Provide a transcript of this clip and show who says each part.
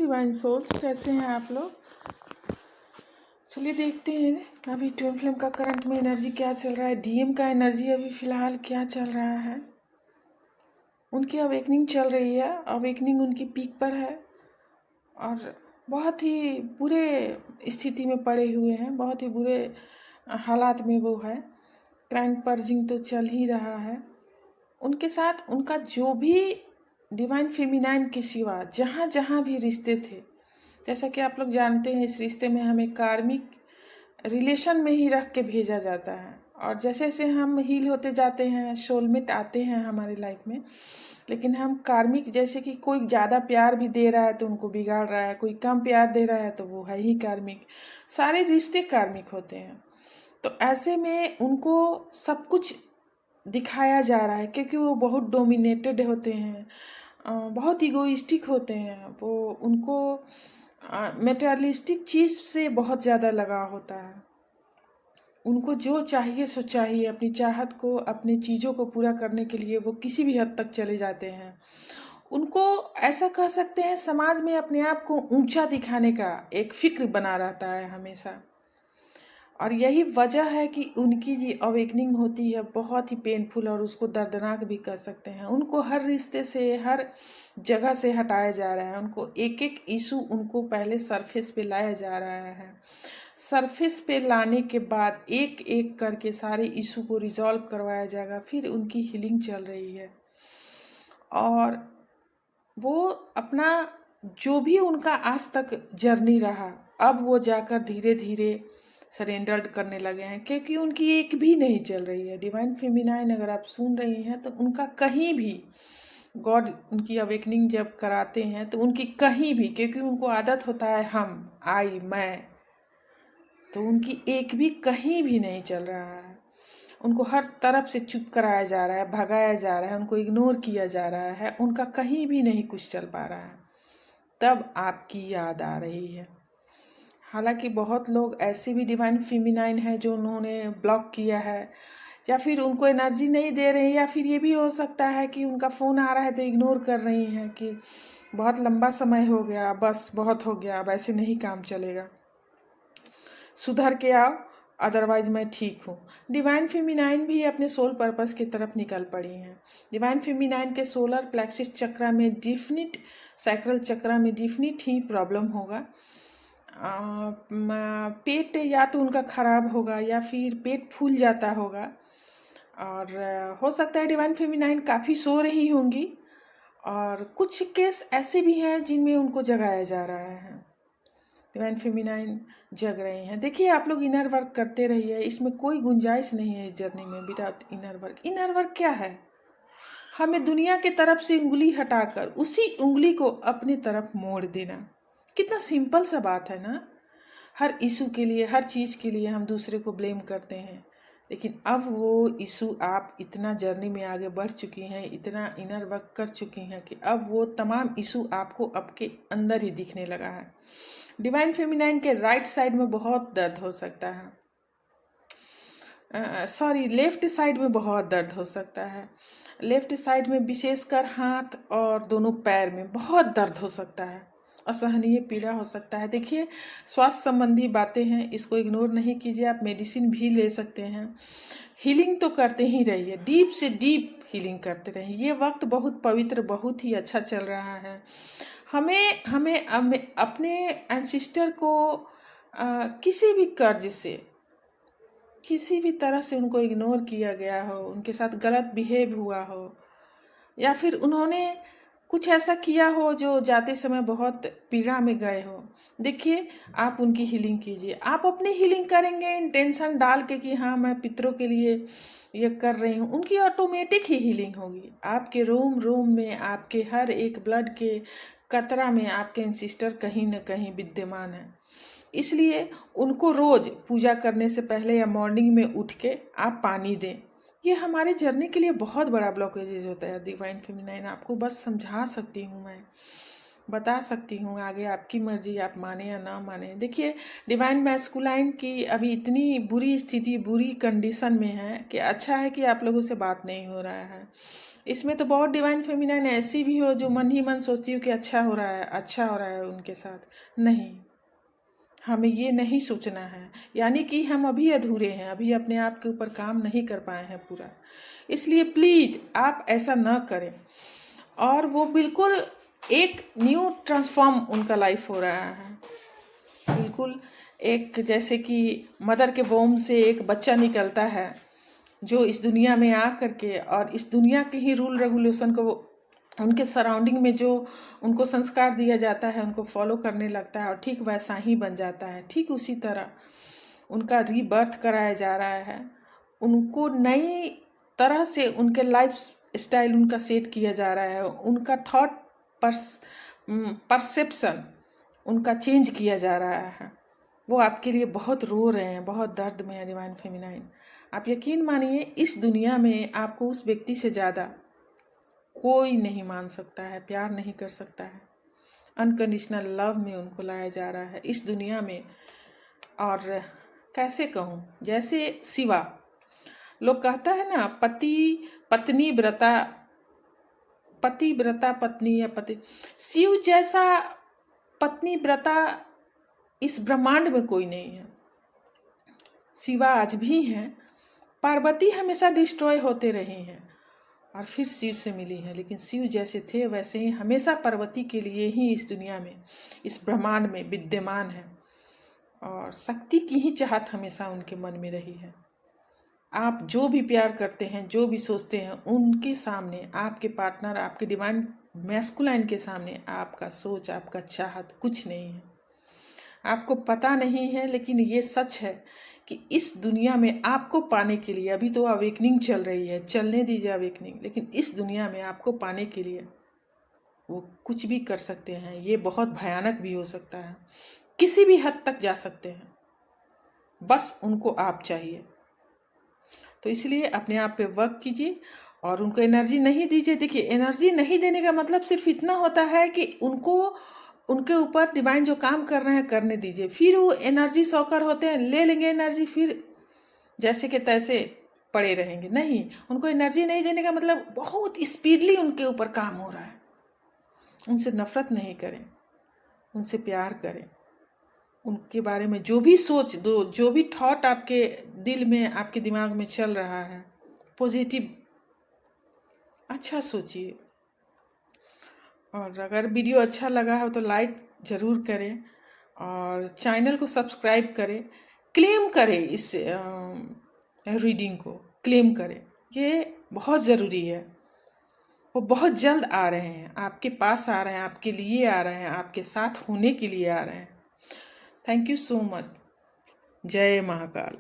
Speaker 1: Divine souls, कैसे हैं आप लोग। चलिए देखते हैं अभी ट्विन फ्लेम का करंट में एनर्जी क्या चल रहा है। डीएम का एनर्जी अभी फिलहाल क्या चल रहा है। उनकी अवेकनिंग चल रही है, अवेकनिंग उनकी पीक पर है और बहुत ही बुरे स्थिति में पड़े हुए हैं, बहुत ही बुरे हालात में वो है। क्रैंक पर्जिंग तो चल ही रहा है। उनके साथ उनका जो भी डिवाइन फेमिनाइन के सिवा जहाँ जहाँ भी रिश्ते थे, जैसा कि आप लोग जानते हैं इस रिश्ते में हमें कार्मिक रिलेशन में ही रख के भेजा जाता है और जैसे जैसे हम हील होते जाते हैं सोलमेट आते हैं हमारी लाइफ में। लेकिन हम कार्मिक, जैसे कि कोई ज़्यादा प्यार भी दे रहा है तो उनको बिगाड़ रहा है, कोई कम प्यार दे रहा है तो वो है ही कार्मिक। सारे रिश्ते कार्मिक होते हैं। तो ऐसे में उनको सब कुछ दिखाया जा रहा है क्योंकि वो बहुत डोमिनेटेड होते हैं, बहुत इगोइस्टिक होते हैं। वो उनको मेटेरियलिस्टिक चीज़ से बहुत ज़्यादा लगाव होता है। उनको जो चाहिए सो चाहिए, अपनी चाहत को, अपनी चीज़ों को पूरा करने के लिए वो किसी भी हद तक चले जाते हैं। उनको ऐसा कह सकते हैं समाज में अपने आप को ऊंचा दिखाने का एक फिक्र बना रहता है हमेशा। और यही वजह है कि उनकी जो अवेकनिंग होती है बहुत ही पेनफुल और उसको दर्दनाक भी कर सकते हैं। उनको हर रिश्ते से, हर जगह से हटाया जा रहा है। उनको एक एक इशू उनको पहले सरफेस पे लाया जा रहा है। सरफेस पे लाने के बाद एक एक करके सारे इशू को रिजॉल्व करवाया जाएगा। फिर उनकी हीलिंग चल रही है और वो अपना जो भी उनका आज तक जर्नी रहा, अब वो जाकर धीरे धीरे सरेंडर्ड करने लगे हैं क्योंकि उनकी एक भी नहीं चल रही है। डिवाइन फेमिनाइन अगर आप सुन रही हैं तो उनका कहीं भी गॉड उनकी अवेकनिंग जब कराते हैं तो उनकी कहीं भी, क्योंकि उनको आदत होता है हम, आई, मैं, तो उनकी एक भी कहीं भी नहीं चल रहा है। उनको हर तरफ से चुप कराया जा रहा है, भगाया जा रहा है, उनको इग्नोर किया जा रहा है। उनका कहीं भी नहीं कुछ चल पा रहा है। तब आपकी याद आ रही है। हालांकि बहुत लोग ऐसे भी डिवाइन फेमिनाइन है जो उन्होंने ब्लॉक किया है या फिर उनको एनर्जी नहीं दे रहे हैं, या फिर ये भी हो सकता है कि उनका फ़ोन आ रहा है तो इग्नोर कर रही हैं कि बहुत लंबा समय हो गया, बस बहुत हो गया, अब ऐसे नहीं काम चलेगा, सुधर के आओ, अदरवाइज मैं ठीक हूँ। डिवाइन फेमिनाइन भी अपने सोल पर्पस की तरफ निकल पड़ी हैं। डिवाइन फेमिनाइन के सोलर प्लेक्सिस चक्रा में डिफिनिट, सैक्रल चक्रा में डिफिनिट ही प्रॉब्लम होगा। पेट या तो उनका खराब होगा या फिर पेट फूल जाता होगा और हो सकता है डिवाइन फेमिनाइन काफ़ी सो रही होंगी और कुछ केस ऐसे भी हैं जिनमें उनको जगाया जा रहा है। डिवाइन फेमिनाइन जग रहे हैं। देखिए आप लोग इनर वर्क करते रहिए, इसमें कोई गुंजाइश नहीं है इस जर्नी में without inner work. Inner work क्या है? हमें दुनिया के तरफ से उंगली हटाकर उसी उंगली को अपनी तरफ मोड़ देना। कितना सिंपल सा बात है ना। हर इशू के लिए, हर चीज़ के लिए हम दूसरे को ब्लेम करते हैं, लेकिन अब वो इशू आप इतना जर्नी में आगे बढ़ चुकी हैं, इतना इनर वर्क कर चुकी हैं कि अब वो तमाम इशू आपको आपके अंदर ही दिखने लगा है। डिवाइन फेमिनाइन के राइट साइड में बहुत दर्द हो सकता है, लेफ्ट साइड में बहुत दर्द हो सकता है। लेफ्ट साइड में विशेषकर हाथ और दोनों पैर में बहुत दर्द हो सकता है, असहनीय पीड़ा हो सकता है। देखिए स्वास्थ्य संबंधी बातें हैं, इसको इग्नोर नहीं कीजिए। आप मेडिसिन भी ले सकते हैं, हीलिंग तो करते ही रहिए, डीप से डीप हीलिंग करते रहिए। ये वक्त बहुत पवित्र, बहुत ही अच्छा चल रहा है। हमें हमें अपने एंसिस्टर को किसी भी कर्ज से, किसी भी तरह से उनको इग्नोर किया गया हो, उनके साथ गलत बिहेव हुआ हो या फिर उन्होंने कुछ ऐसा किया हो जो जाते समय बहुत पीड़ा में गए हो, देखिए आप उनकी हीलिंग कीजिए। आप अपनी हीलिंग करेंगे इंटेंशन डाल के कि हाँ मैं पितरों के लिए ये कर रही हूँ, उनकी ऑटोमेटिक ही हीलिंग होगी। आपके रोम रोम में, आपके हर एक ब्लड के कतरा में आपके एंसिस्टर कहीं न कहीं विद्यमान है। इसलिए उनको रोज पूजा करने से पहले या मॉर्निंग में उठ के आप पानी दें। ये हमारे जर्नी के लिए बहुत बड़ा ब्लॉकेजेज होता है। डिवाइन फेमिनाइन आपको बस समझा सकती हूँ मैं। बता सकती हूँ, आगे आपकी मर्जी, आप माने या ना माने। देखिए, डिवाइन मैस्कुलाइन की अभी इतनी बुरी स्थिति, बुरी कंडीशन में है कि अच्छा है कि आप लोगों से बात नहीं हो रहा है। इसमें तो बहुत डिवाइन फेमिनाइन ऐसी भी हो जो मन ही मन सोचती हो कि अच्छा हो रहा है, अच्छा हो रहा है उनके साथ। नहीं, हमें ये नहीं सोचना है, यानी कि हम अभी अधूरे हैं, अभी अपने आप के ऊपर काम नहीं कर पाए हैं पूरा। इसलिए प्लीज आप ऐसा ना करें। और वो बिल्कुल एक न्यू ट्रांसफॉर्म उनका लाइफ हो रहा है, बिल्कुल एक जैसे कि मदर के वोम से एक बच्चा निकलता है जो इस दुनिया में आ करके और इस दुनिया के ही रूल रेगुलेशन को, उनके सराउंडिंग में जो उनको संस्कार दिया जाता है उनको फॉलो करने लगता है और ठीक वैसा ही बन जाता है। ठीक उसी तरह उनका रीबर्थ कराया जा रहा है, उनको नई तरह से उनके लाइफ स्टाइल उनका सेट किया जा रहा है, उनका थॉट परसेप्शन उनका चेंज किया जा रहा है। वो आपके लिए बहुत रो रहे हैं, बहुत दर्द में है डिवाइन फेमिनाइन। आप यकीन मानिए, इस दुनिया में आपको उस व्यक्ति से ज़्यादा कोई नहीं मान सकता है, प्यार नहीं कर सकता है। अनकंडीशनल लव में उनको लाया जा रहा है इस दुनिया में। और कैसे कहूँ, जैसे शिवा, लोग कहता है ना पति पत्नी व्रता, पति व्रता पत्नी या पति, शिव जैसा पत्नी व्रता इस ब्रह्मांड में कोई नहीं है। शिवा आज भी हैं, पार्वती हमेशा डिस्ट्रॉय होते रहे हैं और फिर शिव से मिली है, लेकिन शिव जैसे थे वैसे ही हमेशा पार्वती के लिए ही इस दुनिया में, इस ब्रह्मांड में विद्यमान है और शक्ति की ही चाहत हमेशा उनके मन में रही है। आप जो भी प्यार करते हैं, जो भी सोचते हैं, उनके सामने, आपके पार्टनर, आपके डिवाइन मैस्कुलाइन के सामने आपका सोच, आपका चाहत कुछ नहीं है। आपको पता नहीं है, लेकिन ये सच है कि इस दुनिया में आपको पाने के लिए, अभी तो अवेकनिंग चल रही है, चलने दीजिए अवेकनिंग, लेकिन इस दुनिया में आपको पाने के लिए वो कुछ भी कर सकते हैं। ये बहुत भयानक भी हो सकता है, किसी भी हद तक जा सकते हैं, बस उनको आप चाहिए। तो इसलिए अपने आप पे वर्क कीजिए और उनको एनर्जी नहीं दीजिए। देखिए, एनर्जी नहीं देने का मतलब सिर्फ इतना होता है कि उनको, उनके ऊपर डिवाइन जो काम कर रहे हैं करने दीजिए। फिर वो एनर्जी सॉकर होते हैं, ले लेंगे एनर्जी, फिर जैसे कि तैसे पड़े रहेंगे। नहीं, उनको एनर्जी नहीं देने का मतलब बहुत स्पीडली उनके ऊपर काम हो रहा है। उनसे नफरत नहीं करें, उनसे प्यार करें। उनके बारे में जो भी सोच दो, जो भी थॉट आपके दिल में, आपके दिमाग में चल रहा है, पॉजिटिव अच्छा सोचिए। और अगर वीडियो अच्छा लगा हो तो लाइक ज़रूर करें और चैनल को सब्सक्राइब करें। क्लेम करें इस रीडिंग को, क्लेम करें, ये बहुत ज़रूरी है। वो बहुत जल्द आ रहे हैं, आपके पास आ रहे हैं, आपके लिए आ रहे हैं, आपके साथ होने के लिए आ रहे हैं। Thank you so much. जय महाकाल।